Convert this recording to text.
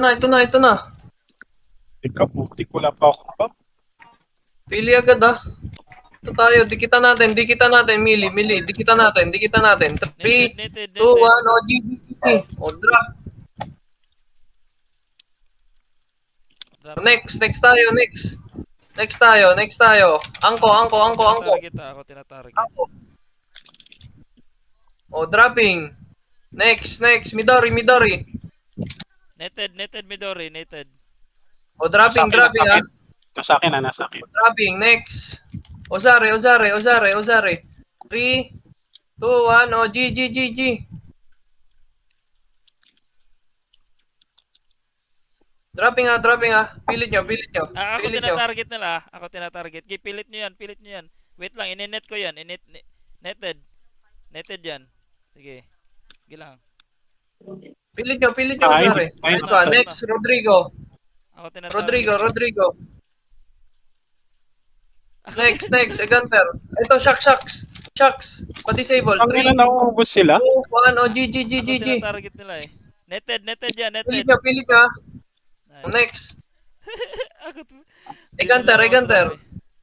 Ito na. Ikaw, putik, wala pa ako pa. Pili agad ah. Ito tayo, dikitan natin, Mili, dikitan natin. 3, 2, 1, Netted. o GG. O drop. Drop. Next tayo. Angko. Ako tinatarget. Angko. O dropping. Next, Midori. Netted Midori, netted. O dropping ah. Nasa akin. Dropping, next. Ozare. 3, 2, 1, o GG. Dropping ah. Pilit nyo. Ako tinatarget nila. Ako tinatarget. Pilit nyo yan. Wait lang, ininet ko yan. Netted. Netted yan. Sige. Sige lang. Pilit nyo, Ozare. Next, Rodrigo. Ako tinatarget. Rodrigo. Next, Eganter. Ito, Shucks. Pa-disable. Ang 3, 2, 1, nauubos sila. o GG. Ako tinatarget nila eh. Netted yan, netted. Pilit ka. Nice. Next. Ako Eganter.